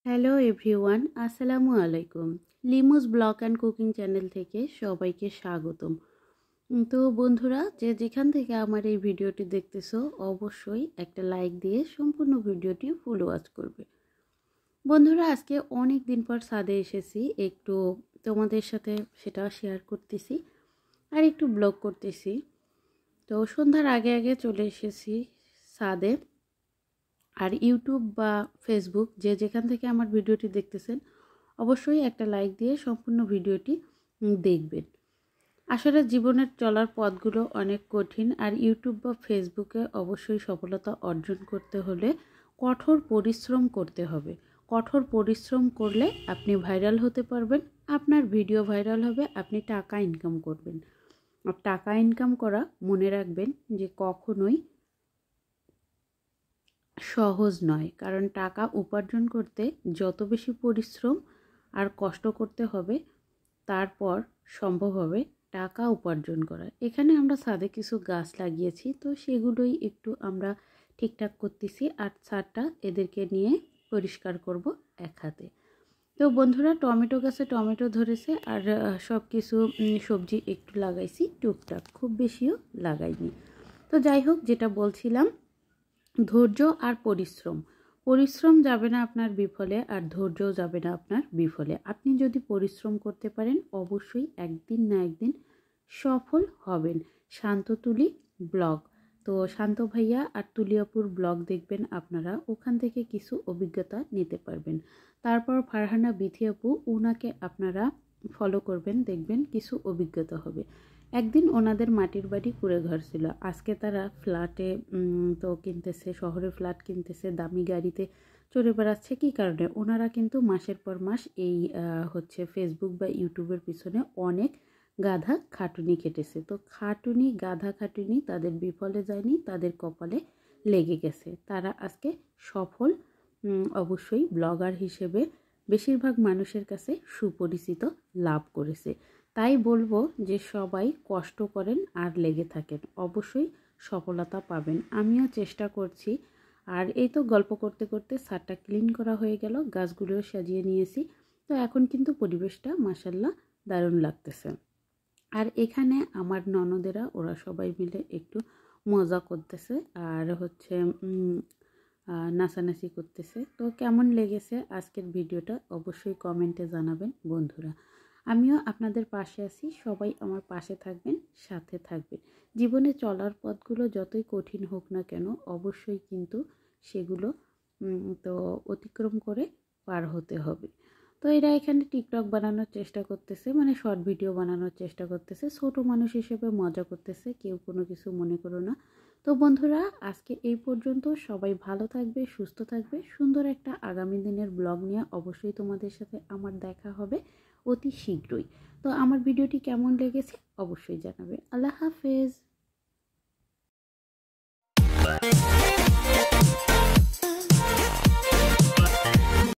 Hello everyone, আসসালামু আলাইকুম। লিমুস blog and cooking channel থেকে সবাইকে স্বাগতম। তো বন্ধুরা, যে যেখান থেকে আমার এই ভিডিওটি দেখতেছো অবশ্যই একটা লাইক দিয়ে সম্পূর্ণ ভিডিওটি ফুল ওয়াচ করবে। বন্ধুরা, আজকে অনেক দিন পর ছাদে এসেছি, একটু তোমাদের সাথে সেটা শেয়ার করতেছি আর একটু ব্লগ করতেছি। তো সন্ধ্যার আগে আগে চলে এসেছি ছাদে। আর ইউটিউব বা ফেসবুক যে যেখান থেকে আমার ভিডিওটি দেখতেছেন অবশ্যই একটা লাইক দিয়ে সম্পূর্ণ ভিডিওটি দেখবেন। আসলে জীবনের চলার পথগুলো অনেক কঠিন, আর ইউটিউব বা ফেসবুকে অবশ্যই সফলতা অর্জন করতে হলে কঠোর পরিশ্রম করতে হবে। কঠোর পরিশ্রম করলে আপনি ভাইরাল হতে পারবেন, আপনার ভিডিও ভাইরাল হবে, আপনি টাকা ইনকাম করবেন। আর টাকা ইনকাম করা মনে রাখবেন যে কখনোই সহজ নয়, কারণ টাকা উপার্জন করতে যত বেশি পরিশ্রম আর কষ্ট করতে হবে তারপর সম্ভব হবে টাকা উপার্জন করা। এখানে আমরা ছাদে কিছু গাছ লাগিয়েছি, তো সেগুলোই একটু আমরা ঠিকঠাক করতেছি, আর ছাদটা এদেরকে নিয়ে পরিষ্কার করব এক হাতে। তো বন্ধুরা, টমেটো গাছে টমেটো ধরেছে, আর সব কিছু সবজি একটু লাগাইছি টুকটাক, খুব বেশিও লাগাইনি। তো যাই হোক, যেটা বলছিলাম, ধৈর্য আর পরিশ্রম। পরিশ্রম যাবে না আপনার বিফলে, আর ধৈর্যও যাবে না আপনার বিফলে। আপনি যদি পরিশ্রম করতে পারেন অবশ্যই একদিন না একদিন সফল হবেন। শান্ত তুলি ব্লগ, তো শান্ত ভাইয়া আর তুলিয়াপুর ব্লগ দেখবেন আপনারা, ওখান থেকে কিছু অভিজ্ঞতা নিতে পারবেন। তারপর ফারহানা বিথি আপু, ওনাকে আপনারা ফলো করবেন, দেখবেন কিছু অভিজ্ঞতা হবে। একদিন ওনাদের মাটির বাড়ি কুড়ে ঘর ছিল, আজকে তারা ফ্ল্যাটে তো কিনতেছে, শহরে ফ্ল্যাট কিনতেছে, দামি গাড়িতে চড়ে বেড়াচ্ছে। কী কারণে? ওনারা কিন্তু মাসের পর মাস এই ফেসবুক বা ইউটিউবের পিছনে অনেক গাধা খাটুনি খেটেছে। তো খাটুনি, গাধা খাটুনি তাদের বিফলে যায়নি, তাদের কপালে লেগে গেছে। তারা আজকে সফল, অবশ্যই ব্লগার হিসেবে বেশিরভাগ মানুষের কাছে সুপরিচিত লাভ করেছে। তাই বলবো যে সবাই কষ্ট করেন আর লেগে থাকেন, অবশ্যই সফলতা পাবেন। আমিও চেষ্টা করছি। আর এই তো গল্প করতে করতে ছাদটা ক্লিন করা হয়ে গেল, গাছগুলোও সাজিয়ে নিয়েছি। তো এখন কিন্তু পরিবেশটা মাশাআল্লাহ দারুণ লাগতেছে। আর এখানে আমার ননদেরা, ওরা সবাই মিলে একটু মজা করতেছে আর নাচানাচি করতেছে। তো কেমন লেগেছে আজকের ভিডিওটা অবশ্যই কমেন্টে জানাবেন বন্ধুরা। আমিও আপনাদের পাশে আছি, সবাই আমার পাশে থাকবেন, সাথে থাকবেন। জীবনে চলার পথগুলো যতই কঠিন হোক না কেন অবশ্যই কিন্তু সেগুলো তো অতিক্রম করে পার হতে হবে। তো এরা এখানে টিকটক বানানোর চেষ্টা করতেছে, মানে শর্ট ভিডিও বানানোর চেষ্টা করতেছে, ছোট মানুষ হিসেবে মজা করতেছে, কেউ কোনো কিছু মনে করো না। তো বন্ধুরা, আজকে এই পর্যন্ত। সবাই ভালো থাকবে, সুস্থ থাকবে। সুন্দর একটা আগামী দিনের ব্লগ নিয়ে অবশ্যই তোমাদের সাথে আমার দেখা হবে অতি শীঘ্রই। তো আমার ভিডিওটি কেমন লেগেছে অবশ্যই জানাবে। আল্লাহ হাফেজ।